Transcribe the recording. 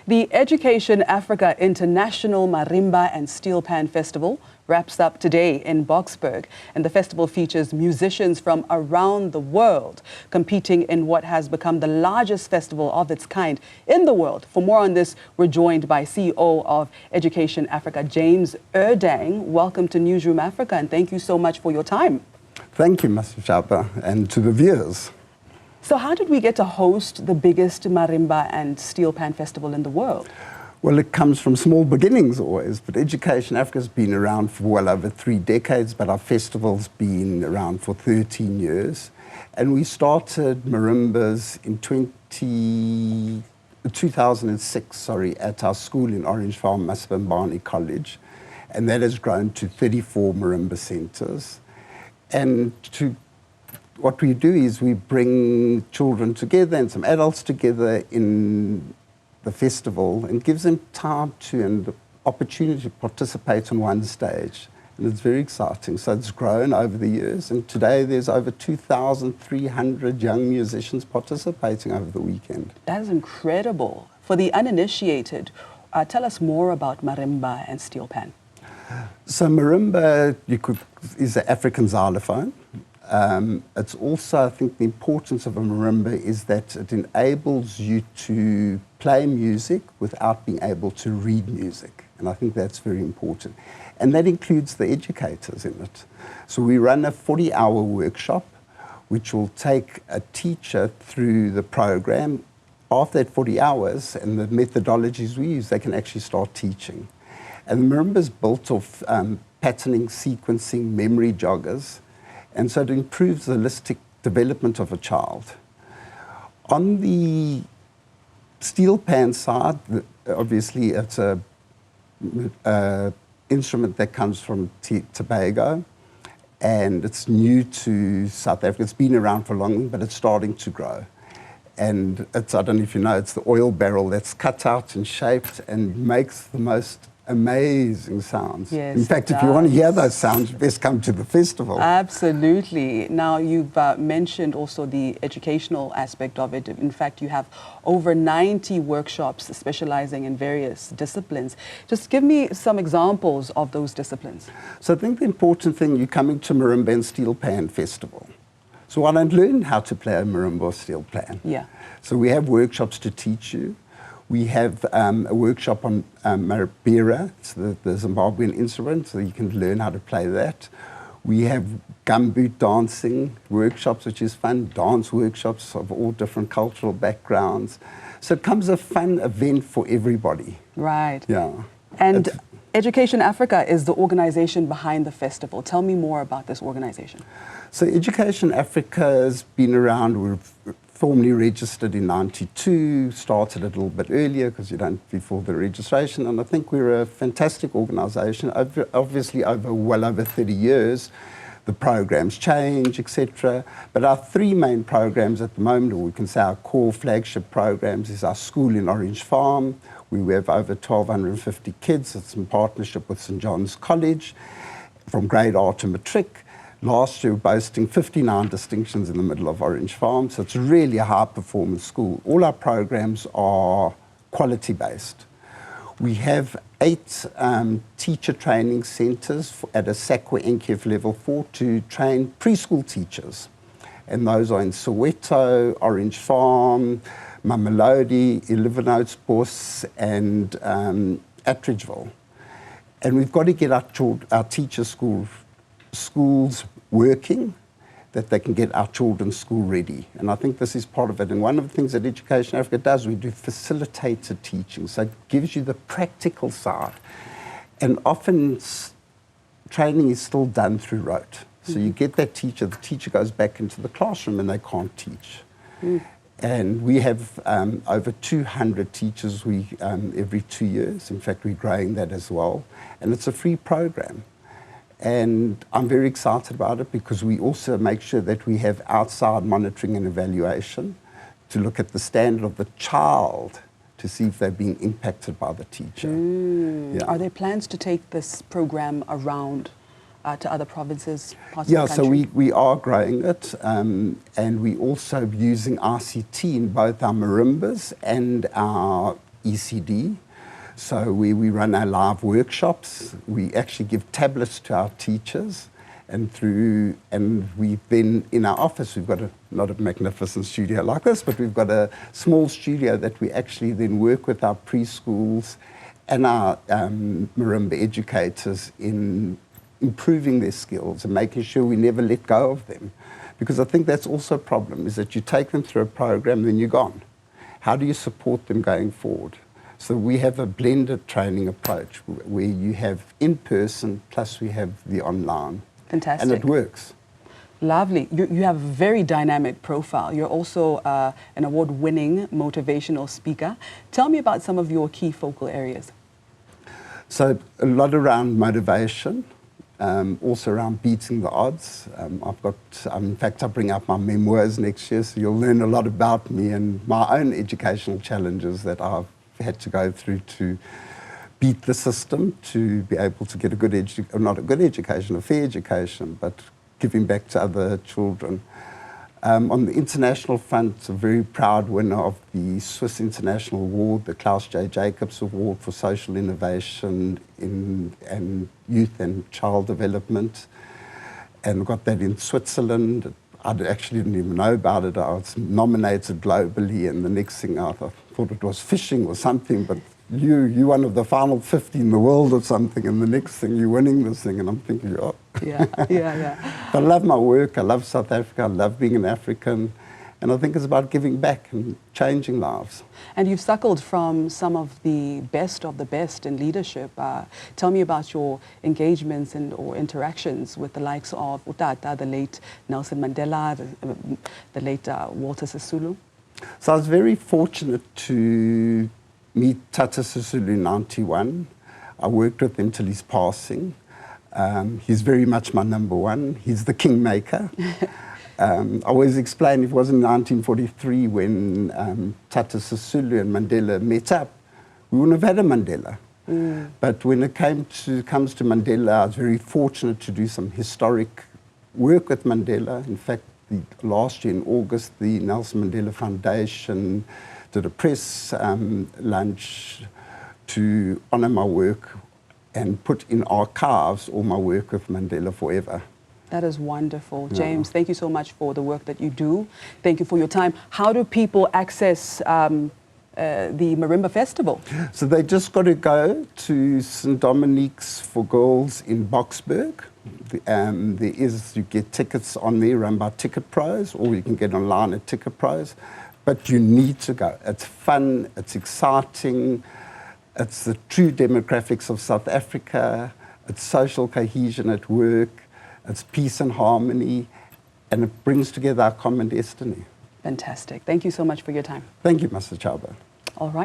The Education Africa International Marimba and Steelpan Festival wraps up today in Boksburg, and the festival features musicians from around the world competing in what has become the largest festival of its kind in the world. For more on this, we're joined by CEO of Education Africa, James Urdang. Welcome to Newzroom Afrika, and thank you so much for your time. Thank you, Masechaba, and to the viewers. So how did we get to host the biggest Marimba and Steelpan festival in the world? Well, it comes from small beginnings always, but Education Africa has been around for well over 3 decades, but our festival's been around for 13 years. And we started Marimbas in 2006, at our school in Orange Farm, Masechaba College. And that has grown to 34 Marimba centers. And what we do is we bring children together and some adults together in the festival and gives them time to and the opportunity to participate on one stage. And it's very exciting. So it's grown over the years, and today there's over 2,300 young musicians participating over the weekend. That is incredible. For the uninitiated, tell us more about Marimba and Steelpan. So Marimba is an African xylophone. It's also, I think, the importance of a marimba is that it enables you to play music without being able to read music. And I think that's very important. And that includes the educators in it. So we run a 40-hour workshop, which will take a teacher through the program. After that 40 hours and the methodologies we use, they can actually start teaching. And the marimba is built off patterning, sequencing, memory joggers. And so it improves the holistic development of a child. On the Steelpan side, obviously it's an instrument that comes from Tobago, and it's new to South Africa. It's been around for long, but it's starting to grow. And it's, I don't know if you know, it's the oil barrel that's cut out and shaped and makes the most amazing sounds. Yes, in fact, if you want to hear those sounds, you best come to the festival. Absolutely. Now, you've mentioned also the educational aspect of it. In fact, you have over 90 workshops specializing in various disciplines. Just give me some examples of those disciplines. So I think the important thing, you're coming to Marimba and Steelpan Festival. So why don't learn how to play a marimba or steelpan? Yeah. So we have workshops to teach you. We have a workshop on Maribira, it's the Zimbabwean instrument, so you can learn how to play that. We have gumboot dancing workshops, which is fun, dance workshops of all different cultural backgrounds. So it comes a fun event for everybody. Right. Yeah. And Education Africa is the organization behind the festival. Tell me more about this organization. So Education Africa has been around. We're formally registered in '92, started a little bit earlier because you don't before the registration, and I think we're a fantastic organisation. Obviously, well over 30 years, the programs change, etc. But our 3 main programs at the moment, or we can say our core flagship programs, is our school in Orange Farm. We have over 1,250 kids. It's in partnership with St. John's College, from grade R to matric. Last year, boasting 59 distinctions in the middle of Orange Farm, so it's really a high-performance school. All our programs are quality-based. We have 8 teacher training centres at a SACWA NQF level 4 to train preschool teachers. And those are in Soweto, Orange Farm, Mamelodi, Illivernootspos, and Attridgeville. And we've got to get our teacher schools working, that they can get our children's school ready. And I think this is part of it. And one of the things that Education Africa does, we do facilitated teaching. So it gives you the practical side. And often training is still done through rote. So you get that teacher, the teacher goes back into the classroom and they can't teach. And we have over 200 teachers every 2 years. In fact, we're growing that as well. And it's a free program. And I'm very excited about it because we also make sure that we have outside monitoring and evaluation to look at the standard of the child to see if they're being impacted by the teacher. Yeah. Are there plans to take this program around to other provinces, parts of the country? So we are growing it, and we also using ICT in both our marimbas and our ECD. So we run our live workshops. We actually give tablets to our teachers, and we've then, in our office, we've got not a magnificent studio like this, but we've got a small studio that we actually then work with our preschools and our marimba educators in improving their skills and making sure we never let go of them. Because I think that's also a problem, is that you take them through a program, then you're gone. How do you support them going forward? So we have a blended training approach where you have in-person plus we have the online. Fantastic. And it works. Lovely. You have a very dynamic profile. You're also an award-winning motivational speaker. Tell me about some of your key focal areas. So a lot around motivation, also around beating the odds. In fact, I bring out my memoirs next year, so you'll learn a lot about me and my own educational challenges that I've had to go through to beat the system, to be able to get a good not a good education, a fair education, but giving back to other children. On the international front, a very proud winner of the Swiss International Award, the Klaus J. Jacobs Award for Social Innovation and Youth and Child Development, and got that in Switzerland. I actually didn't even know about it. I was nominated globally, and the next thing I thought it was fishing or something, but you're one of the final 50 in the world or something, and the next thing you're winning this thing, and I'm thinking, oh. Yeah. I love my work, I love South Africa, I love being an African, and I think it's about giving back and changing lives. And you've suckled from some of the best in leadership. Tell me about your engagements or interactions with the likes of Utata, the late Nelson Mandela, the late Walter Sisulu. So I was very fortunate to meet Tata Sisulu in 91. I worked with him till his passing. He's very much my number one. He's the kingmaker. I always explain it wasn't 1943 when Tata Sisulu and Mandela met up. We wouldn't have had a Mandela. But when it comes to Mandela, I was very fortunate to do some historic work with Mandela. In fact, last year in August, the Nelson Mandela Foundation did a press lunch to honour my work and put in archives all my work with Mandela forever. That is wonderful. James, thank you so much for the work that you do. Thank you for your time. How do people access the Marimba Festival? So they just got to go to St. Dominique's for Girls in Boksburg. You get tickets on there run by Ticket Pros, or you can get online at Ticket Pros. But you need to go. It's fun, it's exciting, it's the true demographics of South Africa, it's social cohesion at work, it's peace and harmony, and it brings together our common destiny. Fantastic. Thank you so much for your time. Thank you, Masechaba. All right.